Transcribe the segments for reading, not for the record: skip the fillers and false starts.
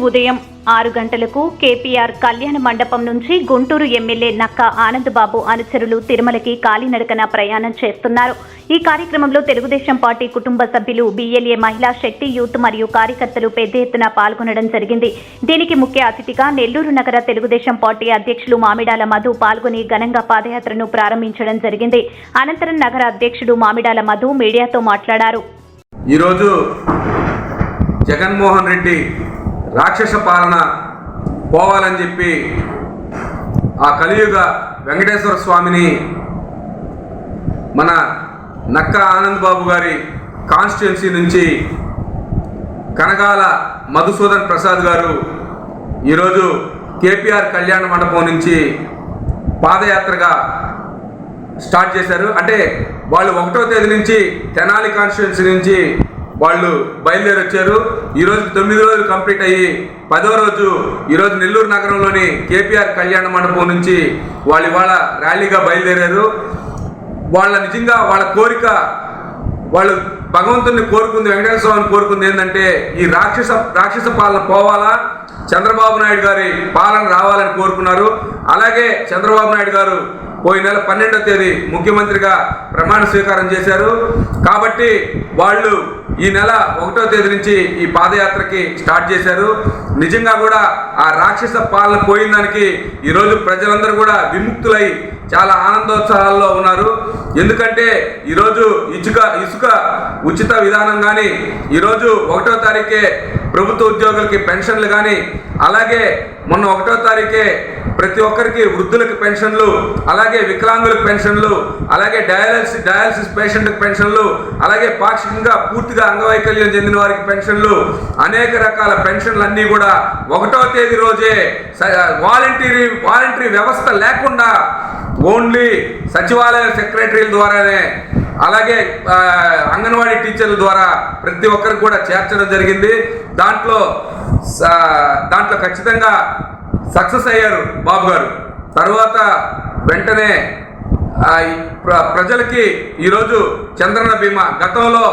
ఉదయం 6 గంటలకు కేపీఆర్ కళ్యాణ మండపం నుంచి గుంటూరు ఎమ్మెల్యే నక్కా ఆనందబాబు అనుచరులు తిరుమలకి కాలినడకన ప్రయాణం చేస్తున్నారు. ఈ కార్యక్రమంలో తెలుగుదేశం పార్టీ కుటుంబ సభ్యులు, బీఎల్ఏ మహిళా శక్తి యూత్ మరియు కార్యకర్తలు పెద్ద ఎత్తున పాల్గొనడం జరిగింది. దీనికి ముఖ్య అతిథిగా నెల్లూరు నగర తెలుగుదేశం పార్టీ అధ్యక్షులు మామిడాల మధు పాల్గొని ఘనంగా పాదయాత్రను ప్రారంభించడం జరిగింది. అనంతరం నగర అధ్యక్షుడు మామిడాల మధు మీడియాతో మాట్లాడారు. ఈరోజు జగన్మోహన్ రెడ్డి రాక్షస పాలన పోవాలని చెప్పి ఆ కలియుగ వెంకటేశ్వర స్వామిని మన నక్కా ఆనందబాబు గారి కాన్స్టిట్యున్సీ నుంచి కనకాల మధుసూదన్ ప్రసాద్ గారు ఈరోజు కేపీఆర్ కళ్యాణ మండపం నుంచి పాదయాత్రగా స్టార్ట్ చేశారు. అంటే వాళ్ళు 1వ తేదీ నుంచి తెనాలి కాన్స్టిట్యున్సీ నుంచి వాళ్ళు బయలుదేరి వచ్చారు. ఈరోజు 9 రోజులు కంప్లీట్ అయ్యి 10వ రోజు ఈరోజు నెల్లూరు నగరంలోని కేపీఆర్ కళ్యాణ మండపం నుంచి వాళ్ళు ఇవాళ ర్యాలీగా బయలుదేరారు. వాళ్ళ నిజంగా వాళ్ళ కోరిక, వాళ్ళు భగవంతుని కోరుకుంది, వెంకటేశ్వర స్వామిని కోరుకుంది ఏంటంటే ఈ రాక్షస పాలన పోవాలా, చంద్రబాబు నాయుడు గారి పాలన రావాలని కోరుకున్నారు. అలాగే చంద్రబాబు నాయుడు గారు పోయిన నెల 12వ తేదీ ముఖ్యమంత్రిగా ప్రమాణ స్వీకారం చేశారు. కాబట్టి వాళ్ళు ఈ నెల 1వ తేదీ నుంచి ఈ పాదయాత్రకి స్టార్ట్ చేశారు. నిజంగా కూడా ఆ రాక్షస పాలన పోయిన దానికి ఈరోజు ప్రజలందరూ కూడా విముక్తులై చాలా ఆనందోత్సాహాల్లో ఉన్నారు. ఎందుకంటే ఈరోజు ఇసుక ఉచిత విధానం కానీ, ఈరోజు 1వ తారీఖే ప్రభుత్వ ఉద్యోగులకి పెన్షన్లు కానీ, అలాగే మొన్న 1వ తారీఖే ప్రతి ఒక్కరికి వృద్ధులకు పెన్షన్లు, అలాగే వికలాంగులకు పెన్షన్లు, అలాగే డయాలసిస్ పేషెంట్కి పెన్షన్లు, అలాగే పాక్షికంగా పూర్తిగా అంగవైకల్యం చెందిన వారికి పెన్షన్లు, అనేక రకాల పెన్షన్లు అన్నీ కూడా 1వ తేదీ రోజే వాలంటరీ వ్యవస్థ లేకుండా ఓన్లీ సచివాలయ సెక్రటరీల ద్వారానే, అలాగే అంగన్వాడీ టీచర్ల ద్వారా ప్రతి ఒక్కరికి కూడా చేర్చడం జరిగింది. దాంట్లో ఖచ్చితంగా సక్సెస్ అయ్యారు బాబు గారు. తర్వాత వెంటనే ప్రజలకి ఈరోజు చంద్రన్న బీమా, గతంలో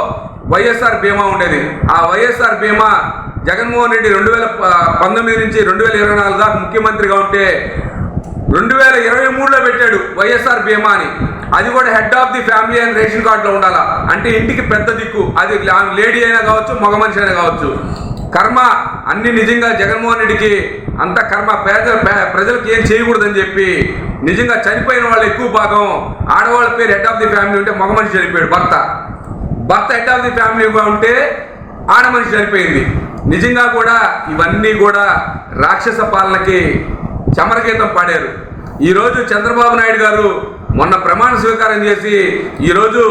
వైఎస్ఆర్ బీమా ఉండేది. ఆ వైఎస్ఆర్ బీమా జగన్మోహన్ రెడ్డి 2019 నుంచి 2024 దాకా ముఖ్యమంత్రిగా ఉంటే 2023లో పెట్టాడు వైఎస్ఆర్ బీమా అని. అది కూడా హెడ్ ఆఫ్ ది ఫ్యామిలీ అని రేషన్ కార్డులో ఉండాలా. అంటే ఇంటికి పెద్ద దిక్కు, అది లేడీ అయినా కావచ్చు, మగ మనిషి అయినా కావచ్చు. కర్మ అన్ని నిజంగా జగన్మోహన్ రెడ్డికి అంత కర్మ, ప్రజలకు ఏం చేయకూడదని చెప్పి నిజంగా చనిపోయిన వాళ్ళు ఎక్కువ భాగం ఆడవాళ్ళ పేరు హెడ్ ఆఫ్ ది ఫ్యామిలీ ఉంటే మగ మనిషి చనిపోయాడు, భర్త హెడ్ ఆఫ్ ది ఫ్యామిలీగా ఉంటే ఆడ మనిషి చనిపోయింది. నిజంగా కూడా ఇవన్నీ కూడా రాక్షస పాలనకి చమరగీతం పాడారు. ఈరోజు చంద్రబాబు నాయుడు గారు మొన్న ప్రమాణ స్వీకారం చేసి ఈరోజు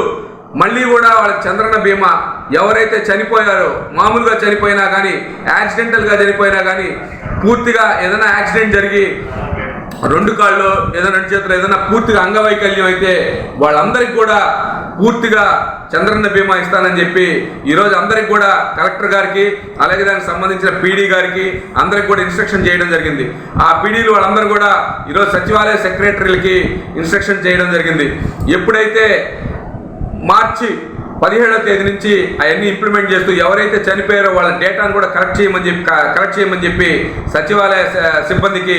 మళ్ళీ కూడా వాళ్ళకి చంద్రన్న బీమా, ఎవరైతే చనిపోయారో, మామూలుగా చనిపోయినా కానీ, యాక్సిడెంటల్గా చనిపోయినా కానీ, పూర్తిగా ఏదైనా యాక్సిడెంట్ జరిగి 2 కాళ్ళు ఏదైనా 2 చేతులు ఏదైనా పూర్తిగా అంగవైకల్యం అయితే వాళ్ళందరికీ కూడా పూర్తిగా చంద్రన్న బీమా ఇస్తానని చెప్పి ఈరోజు అందరికి కూడా కలెక్టర్ గారికి, అలాగే దానికి సంబంధించిన పీడీ గారికి అందరికి కూడా ఇన్స్ట్రక్షన్ చేయడం జరిగింది. ఆ పీడీలు వాళ్ళందరూ కూడా ఈరోజు సచివాలయ సెక్రటరీలకి ఇన్స్ట్రక్షన్ చేయడం జరిగింది. ఎప్పుడైతే మార్చి 17వ తేదీ నుంచి అవన్నీ ఇంప్లిమెంట్ చేస్తూ ఎవరైతే చనిపోయారో వాళ్ళ డేటాను కూడా కరెక్ట్ చేయమని చెప్పి సచివాలయ సిబ్బందికి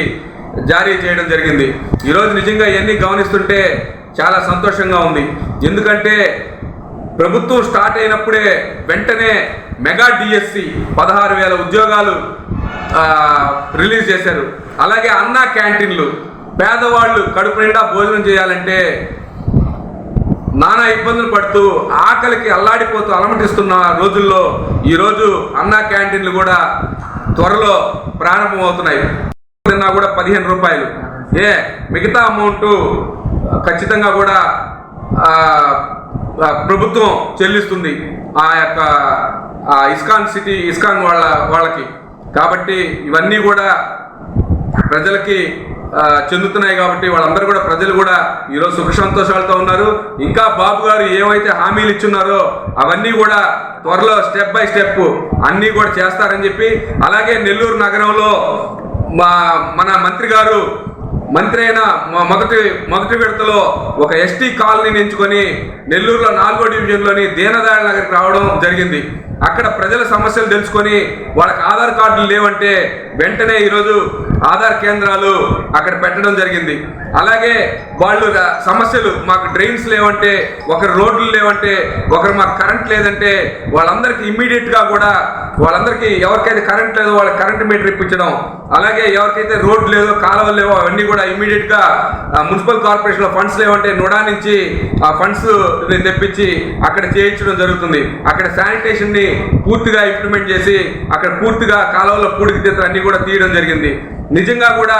జారీ చేయడం జరిగింది. ఈరోజు నిజంగా ఇవన్నీ గమనిస్తుంటే చాలా సంతోషంగా ఉంది. ఎందుకంటే ప్రభుత్వం స్టార్ట్ అయినప్పుడే వెంటనే మెగా డిఎస్సి 16,000 ఉద్యోగాలు రిలీజ్ చేశారు. అలాగే అన్నా క్యాంటీన్లు, పేదవాళ్ళు కడుపు నిండా భోజనం చేయాలంటే నానా ఇబ్బందులు పడుతూ ఆకలికి అల్లాడిపోతూ అలమటిస్తున్న రోజుల్లో ఈరోజు అన్నా క్యాంటీన్లు కూడా త్వరలో ప్రారంభమవుతున్నాయి. కూడా 15 రూపాయలు, మిగతా అమౌంట్ ఖచ్చితంగా కూడా ప్రభుత్వం చెల్లిస్తుంది ఆ యొక్క ఇస్కాన్ వాళ్ళకి. కాబట్టి ఇవన్నీ కూడా ప్రజలకి చెందుతున్నాయి. కాబట్టి వాళ్ళందరూ కూడా ప్రజలు కూడా ఈరోజు సుఖ సంతోషాలతో ఉన్నారు. ఇంకా బాబు గారు ఏవైతే హామీలు ఇచ్చున్నారో అవన్నీ కూడా త్వరలో స్టెప్ బై స్టెప్ అన్నీ కూడా చేస్తారని చెప్పి, అలాగే నెల్లూరు నగరంలో మన మంత్రి గారు మంత్రి అయిన మొదటి విడతలో ఒక ఎస్టీ కాలనీని ఎంచుకొని నెల్లూరులో 4వ డివిజన్లోని దీనదయాళ్ నగర్కి రావడం జరిగింది. అక్కడ ప్రజల సమస్యలు తెలుసుకొని వాళ్ళకి ఆధార్ కార్డులు లేవంటే వెంటనే ఈరోజు ఆధార్ కేంద్రాలు అక్కడ పెట్టడం జరిగింది. అలాగే వాళ్ళు సమస్యలు మాకు డ్రైన్స్ లేవంటే, ఒకరు రోడ్లు లేవంటే, ఒకరు మాకు కరెంట్ లేదంటే వాళ్ళందరికీ ఇమ్మీడియట్గా కూడా వాళ్ళందరికీ ఎవరికైతే కరెంట్ లేదో వాళ్ళకి కరెంట్ మీటర్ ఇప్పించడం, అలాగే ఎవరికైతే రోడ్లు లేదో కాలువలు లేవో అవన్నీ కూడా ఇమ్మీడియట్గా మున్సిపల్ కార్పొరేషన్లో ఫండ్స్ లేవంటే నుడా నుంచి ఆ ఫండ్స్ తెప్పించి అక్కడ చేయించడం జరుగుతుంది. అక్కడ శానిటేషన్ని పూర్తిగా ఇంప్లిమెంట్ చేసి అక్కడ పూర్తిగా కాలువల పూడికి తీతలు అన్ని కూడా తీయడం జరిగింది. నిజంగా కూడా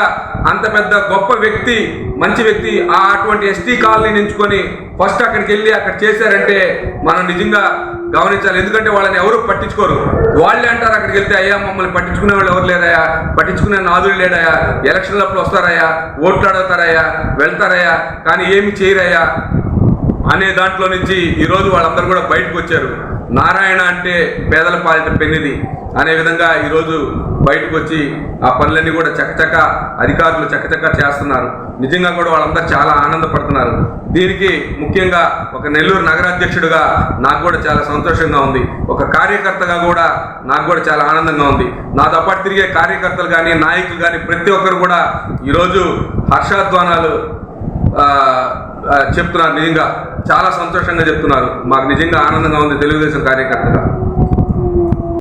అంత పెద్ద గొప్ప వ్యక్తి, మంచి వ్యక్తి అటువంటి ఎస్టీ కాలనీని ఎంచుకొని ఫస్ట్ అక్కడికి వెళ్ళి అక్కడ చేశారంటే మనం నిజంగా గమనించాలి. ఎందుకంటే వాళ్ళని ఎవరు పట్టించుకోరు. వాళ్ళే అంటారు అక్కడికి వెళ్తే, అయ్యా మమ్మల్ని పట్టించుకునే వాళ్ళు ఎవరు లేరయ్యా, పట్టించుకునే నాదులు లేడయ్యా, ఎలక్షన్లప్పుడు వస్తారయ్యా, ఓట్లు అడుగుతారయ్యా, వెళ్తారయ్యా, కానీ ఏమి చేయరయ్యా అనే దాంట్లో నుంచి ఈరోజు వాళ్ళందరూ కూడా బయటకు వచ్చారు. నారాయణ అంటే పేదల పాలిట పెన్నిది అనే విధంగా ఈరోజు బయటకు వచ్చి ఆ పనులన్నీ కూడా చకచక అధికారులు చకచక చేస్తున్నారు. నిజంగా కూడా వాళ్ళందరూ చాలా ఆనందపడుతున్నారు. దీనికి ముఖ్యంగా ఒక నెల్లూరు నగరాధ్యక్షుడిగా నాకు కూడా చాలా సంతోషంగా ఉంది. ఒక కార్యకర్తగా కూడా నాకు కూడా చాలా ఆనందంగా ఉంది. నాతో పాటు తిరిగే కార్యకర్తలు కానీ నాయకులు కానీ ప్రతి ఒక్కరు కూడా ఈరోజు హర్షాధ్వానాలు చెప్తున్నారు. నిజంగా చాలా సంతోషంగా చెప్తున్నారు. మాకు నిజంగా ఆనందంగా ఉంది తెలుగుదేశం కార్యకర్తగా.